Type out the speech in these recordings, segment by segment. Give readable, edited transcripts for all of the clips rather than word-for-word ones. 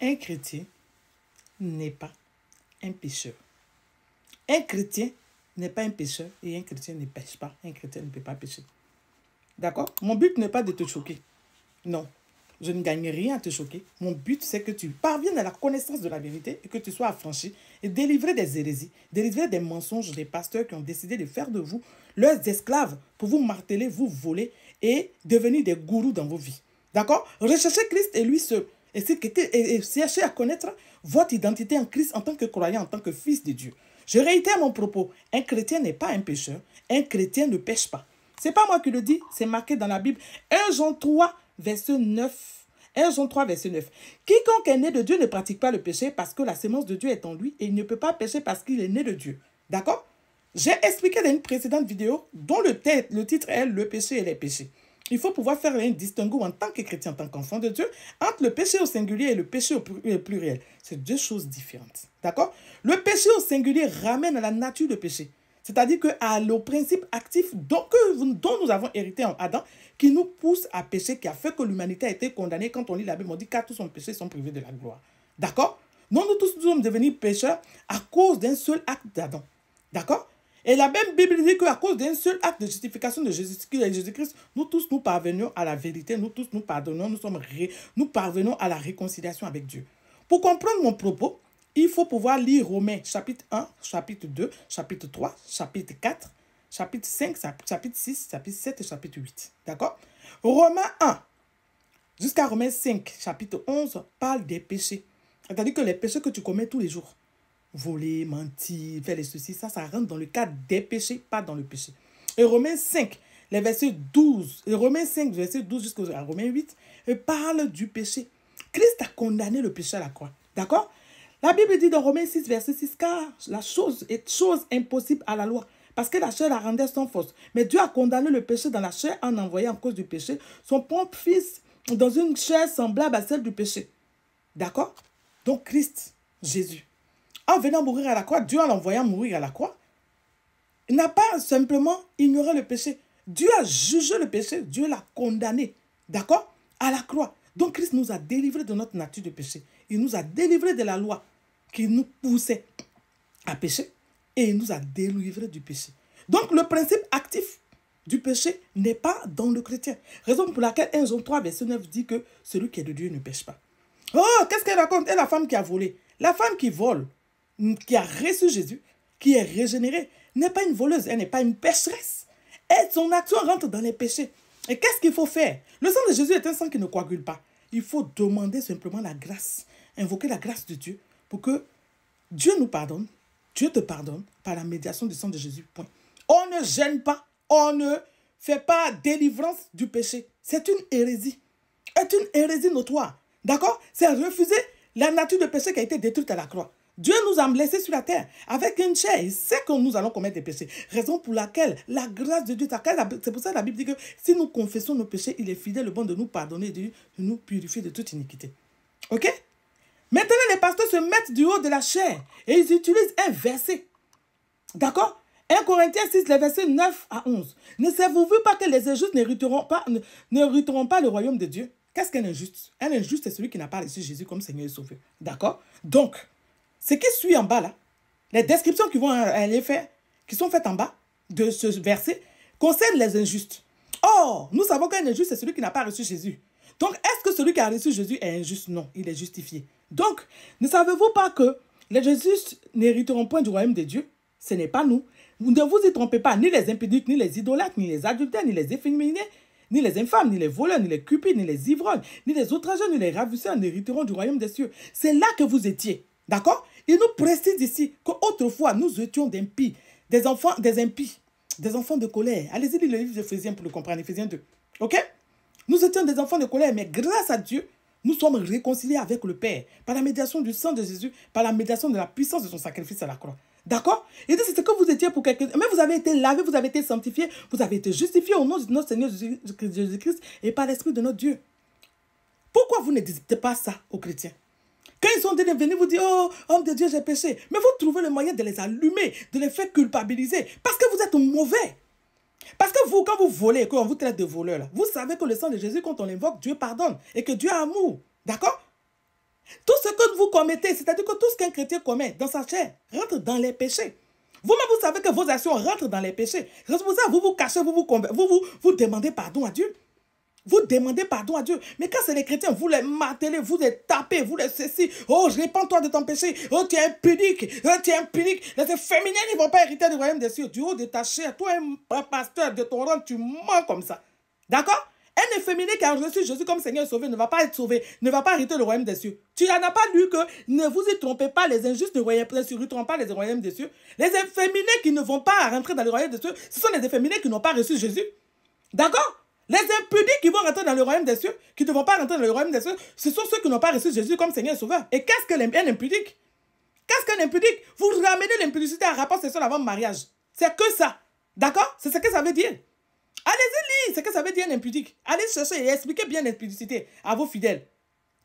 Un chrétien n'est pas un pécheur. Un chrétien n'est pas un pécheur et un chrétien ne pêche pas. Un chrétien ne peut pas pécher. D'accord? Mon but n'est pas de te choquer. Non. Je ne gagne rien à te choquer. Mon but, c'est que tu parviennes à la connaissance de la vérité et que tu sois affranchi et délivrer des hérésies, délivrer des mensonges des pasteurs qui ont décidé de faire de vous leurs esclaves pour vous marteler, vous voler et devenir des gourous dans vos vies. D'accord? Recherchez Christ et lui seul. Et cherchez à connaître votre identité en Christ en tant que croyant, en tant que fils de Dieu. Je réitère mon propos. Un chrétien n'est pas un pécheur. Un chrétien ne pêche pas. Ce n'est pas moi qui le dis, c'est marqué dans la Bible. 1 Jean 3, verset 9. 1 Jean 3, verset 9. Quiconque est né de Dieu ne pratique pas le péché parce que la sémence de Dieu est en lui et il ne peut pas pécher parce qu'il est né de Dieu. D'accord? J'ai expliqué dans une précédente vidéo dont le titre est « Le péché et les péchés ». Il faut pouvoir faire un distinguo en tant que chrétien, en tant qu'enfant de Dieu, entre le péché au singulier et le péché au pluriel. C'est deux choses différentes. D'accord? Le péché au singulier ramène à la nature de péché. C'est-à-dire au principe actif dont nous avons hérité en Adam, qui nous pousse à pécher, qui a fait que l'humanité a été condamnée. Quand on lit la Bible, on dit qu'à tous son péché sont privés de la gloire. D'accord? Non, nous tous nous sommes devenus pécheurs à cause d'un seul acte d'Adam. D'accord? Et la même Bible dit qu'à cause d'un seul acte de justification de Jésus-Christ, nous tous nous parvenons à la vérité, nous tous nous pardonnons, nous parvenons à la réconciliation avec Dieu. Pour comprendre mon propos, il faut pouvoir lire Romains chapitre 1, chapitre 2, chapitre 3, chapitre 4, chapitre 5, chapitre 6, chapitre 7 et chapitre 8. D'accord? Romains 1 jusqu'à Romains 5, chapitre 11, parle des péchés. C'est-à-dire que les péchés que tu commets tous les jours, voler, mentir, faire les soucis, ça rentre dans le cadre des péchés, pas dans le péché. Et Romains 5, les versets 12, et Romains 5, verset 12 jusqu'à Romains 8, parle du péché. Christ a condamné le péché à la croix. D'accord? La Bible dit dans Romains 6, verset 6, car la chose est chose impossible à la loi, parce que la chair la rendait sans force. Mais Dieu a condamné le péché dans la chair en envoyant à cause du péché son propre fils dans une chair semblable à celle du péché. D'accord? Donc Christ, Jésus, en venant mourir à la croix, Dieu en l'envoyant mourir à la croix, il n'a pas simplement ignoré le péché. Dieu a jugé le péché, Dieu l'a condamné. D'accord? À la croix. Donc Christ nous a délivrés de notre nature de péché. Il nous a délivrés de la loi qui nous poussait à pécher et il nous a délivrés du péché. Donc le principe actif du péché n'est pas dans le chrétien. Raison pour laquelle 1 Jean 3, verset 9 dit que celui qui est de Dieu ne pêche pas. Oh, qu'est-ce qu'elle raconte? Et la femme qui a volé. La femme qui vole, qui a reçu Jésus, qui est régénérée, n'est pas une voleuse, elle n'est pas une pécheresse. Et son action rentre dans les péchés. Et qu'est-ce qu'il faut faire? Le sang de Jésus est un sang qui ne coagule pas. Il faut demander simplement la grâce, invoquer la grâce de Dieu pour que Dieu nous pardonne, Dieu te pardonne par la médiation du sang de Jésus. Point. On ne gêne pas, on ne fait pas délivrance du péché. C'est une hérésie. C'est une hérésie notoire. D'accord? C'est refuser la nature de péché qui a été détruite à la croix. Dieu nous a laissés sur la terre avec une chair. Il sait que nous allons commettre des péchés. Raison pour laquelle la grâce de Dieu, c'est pour ça que la Bible dit que si nous confessons nos péchés, il est fidèle, le bon de nous pardonner, de nous purifier de toute iniquité. Ok? Maintenant, les pasteurs se mettent du haut de la chair et ils utilisent un verset. D'accord? 1 Corinthiens 6, les versets 9 à 11. Ne savez-vous pas que les injustes n'hériteront pas le royaume de Dieu? Qu'est-ce qu'un injuste? Un injuste, c'est celui qui n'a pas reçu Jésus comme Seigneur et Sauveur. D'accord? Donc, ce qui suit en bas là, les descriptions qui vont aller faire, qui sont faites en bas de ce verset, concernent les injustes. Or, nous savons qu'un injuste, c'est celui qui n'a pas reçu Jésus. Donc, est-ce que celui qui a reçu Jésus est injuste? Non, il est justifié. Donc, ne savez-vous pas que les justes n'hériteront point du royaume de Dieu? Ce n'est pas nous. Ne vous y trompez pas, ni les impudiques, ni les idolâtres, ni les adultères, ni les efféminés, ni les infâmes, ni les voleurs, ni les cupides, ni les ivrognes, ni les outrageux, ni les ravisseurs n'hériteront du royaume des cieux. C'est là que vous étiez. D'accord? Il nous précise ici qu'autrefois, nous étions des impies, des enfants, des impies, des enfants de colère. Allez-y, lire le livre d'Éphésiens pour le comprendre, Éphésiens 2. Ok? Nous étions des enfants de colère, mais grâce à Dieu, nous sommes réconciliés avec le Père par la médiation du sang de Jésus, par la médiation de la puissance de son sacrifice à la croix. D'accord? Il dit, c'est ce que vous étiez pour quelqu'un. Mais vous avez été lavé, vous avez été sanctifié, vous avez été justifié au nom de notre Seigneur Jésus-Christ et par l'Esprit de notre Dieu. Pourquoi vous ne dites pas ça aux chrétiens? Quand ils sont venus vous dire, oh, homme de Dieu, j'ai péché. Mais vous trouvez le moyen de les allumer, de les faire culpabiliser. Parce que vous êtes mauvais. Parce que vous, quand vous volez, quand on vous traite de voleur, là, vous savez que le sang de Jésus, quand on l'invoque, Dieu pardonne. Et que Dieu a amour. D'accord? Tout ce que que vous commettez, c'est-à-dire que tout ce qu'un chrétien commet dans sa chair rentre dans les péchés. Vous-même, vous savez que vos actions rentrent dans les péchés. C'est pour ça que vous vous cachez, vous demandez pardon à Dieu. Vous demandez pardon à Dieu. Mais quand c'est les chrétiens, vous les martelez, vous les tapez, vous les ceci. Oh, répands-toi de ton péché. Oh, tu es impudique. Oh, tu es impudique. Les féminins ne vont pas hériter du royaume des cieux. Du haut de ta chair, toi, un pasteur de ton rang, tu mens comme ça. D'accord? Un efféminé qui a reçu Jésus comme Seigneur et Sauveur ne va pas être sauvé, ne va pas hériter le royaume des cieux. Tu n'en as pas lu que ne vous y trompez pas, les injustes ne hériteront pas les royaumes des cieux. Les efféminés qui ne vont pas rentrer dans le royaume des cieux, ce sont les efféminés qui n'ont pas reçu Jésus. D'accord? Les impudiques qui vont rentrer dans le royaume des cieux, qui ne vont pas rentrer dans le royaume des cieux, ce sont ceux qui n'ont pas reçu Jésus comme Seigneur et Sauveur. Et qu'est-ce qu'un impudique? Qu'est-ce qu'un impudique? Vous ramenez l'impudicité à rapport sexuel avant le mariage. C'est que ça. D'accord? C'est ce que ça veut dire. Allez-y lire ce que ça veut dire un impudique. Allez chercher et expliquez bien l'impudicité à vos fidèles.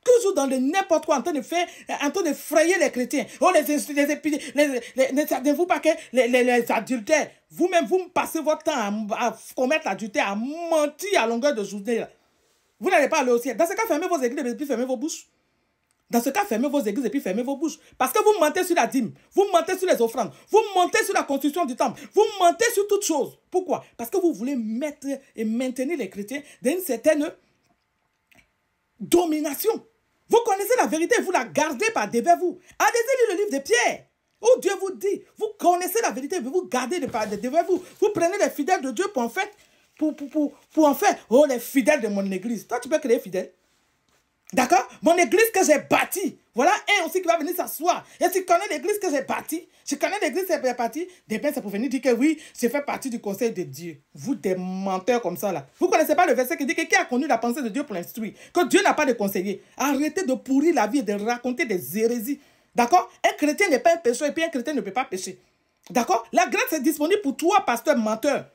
Toujours dans le n'importe quoi, en train de frayer les chrétiens. Oh, ne savez-vous pas que les adultères, vous-même, vous passez votre temps à commettre l'adultère, à mentir à longueur de journée. Là. Vous n'allez pas aller au ciel. Dans ce cas, fermez vos églises et puis fermez vos bouches. Dans ce cas, fermez vos églises et puis fermez vos bouches. Parce que vous mentez sur la dîme, vous mentez sur les offrandes, vous mentez sur la construction du temple, vous mentez sur toutes choses. Pourquoi? Parce que vous voulez mettre et maintenir les chrétiens dans une certaine domination. Vous connaissez la vérité, vous la gardez par devers vous. Allez-y lire le livre de Pierre, où Dieu vous dit, vous connaissez la vérité, mais vous gardez par devers vous. Vous prenez les fidèles de Dieu pour en faire, pour en faire, oh, les fidèles de mon église. Toi, tu peux créer fidèles. D'accord? Mon église que j'ai bâtie. Voilà un aussi qui va venir s'asseoir. Et si tu connais l'église que j'ai bâtie, je connais l'église que j'ai bâtie, c'est pour venir dire que oui, je fais partie du conseil de Dieu. Vous des menteurs comme ça là. Vous ne connaissez pas le verset qui dit que qui a connu la pensée de Dieu pour l'instruire? Que Dieu n'a pas de conseiller. Arrêtez de pourrir la vie et de raconter des hérésies. D'accord? Un chrétien n'est pas un pécheur et puis un chrétien ne peut pas pécher. D'accord? La grâce est disponible pour toi, pasteur menteur.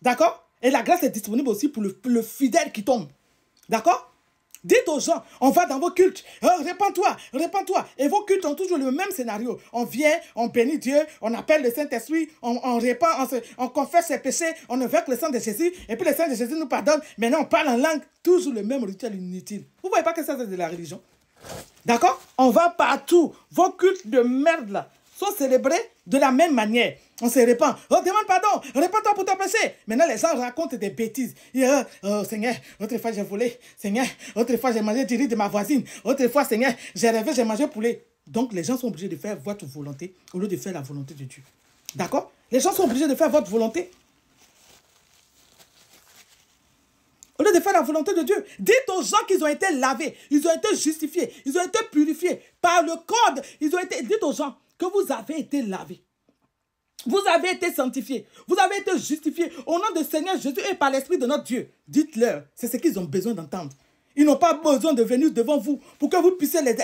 D'accord? Et la grâce est disponible aussi pour le fidèle qui tombe. D'accord? Dites aux gens, on va dans vos cultes, oh, répands-toi, répands-toi. Et vos cultes ont toujours le même scénario. On vient, on bénit Dieu, on appelle le Saint-Esprit, on répand, on confesse ses péchés, on invoque le sang de Jésus, et puis le sang de Jésus nous pardonne. Maintenant, on parle en langue, toujours le même rituel inutile. Vous ne voyez pas que ça, c'est de la religion? D'accord? On va partout. Vos cultes de merde, là, sont célébrés de la même manière. On se répand. Oh, demande pardon. Répands-toi pour ton péché. Maintenant, les gens racontent des bêtises. Oh, Seigneur, autre fois j'ai volé. Seigneur, autre fois j'ai mangé du riz de ma voisine. Autre fois, Seigneur, j'ai rêvé, j'ai mangé poulet. Donc, les gens sont obligés de faire votre volonté au lieu de faire la volonté de Dieu. D'accord? Les gens sont obligés de faire votre volonté au lieu de faire la volonté de Dieu. Dites aux gens qu'ils ont été lavés, ils ont été justifiés, ils ont été purifiés par le code. Dites aux gens que vous avez été lavés. Vous avez été sanctifiés. Vous avez été justifiés au nom du Seigneur Jésus et par l'Esprit de notre Dieu. Dites-leur, c'est ce qu'ils ont besoin d'entendre. Ils n'ont pas besoin de venir devant vous pour que vous puissiez les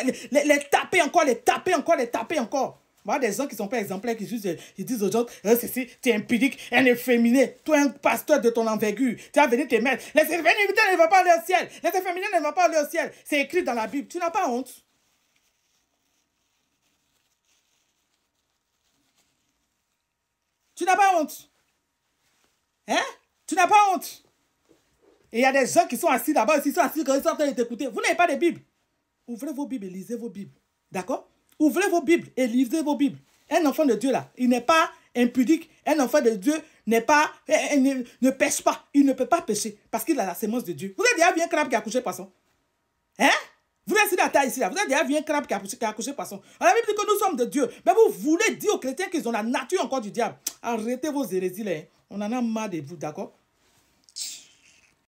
taper encore, les taper encore, les taper encore. Voilà des gens qui ne sont pas exemplaires, qui disent aux gens, ceci, tu es impudique, un efféminé, toi un pasteur de ton envergure, tu vas venir te mettre. Les efféminés ne vont pas aller au ciel. Les efféminés ne vont pas aller au ciel. C'est écrit dans la Bible. Tu n'as pas honte. Tu n'as pas honte. Hein? Tu n'as pas honte. Et il y a des gens qui sont assis là-bas, ils sont assis quand ils sont en train de t'écouter. Vous n'avez pas de Bible. Ouvrez vos Bibles et lisez vos Bibles. D'accord? Ouvrez vos Bibles et lisez vos Bibles. Un enfant de Dieu là, il n'est pas impudique. Un enfant de Dieu ne pêche pas. Il ne peut pas pécher parce qu'il a la sémence de Dieu. Vous avez déjà vu un crabe qui a accouché poisson? Hein? Vous êtes à taille ici là. Vous avez déjà vu un crabe qui a accouché poisson? On a même dit que nous sommes de Dieu. Mais vous voulez dire aux chrétiens qu'ils ont la nature encore du diable. Arrêtez vos hérésies là. On en a marre de vous, d'accord?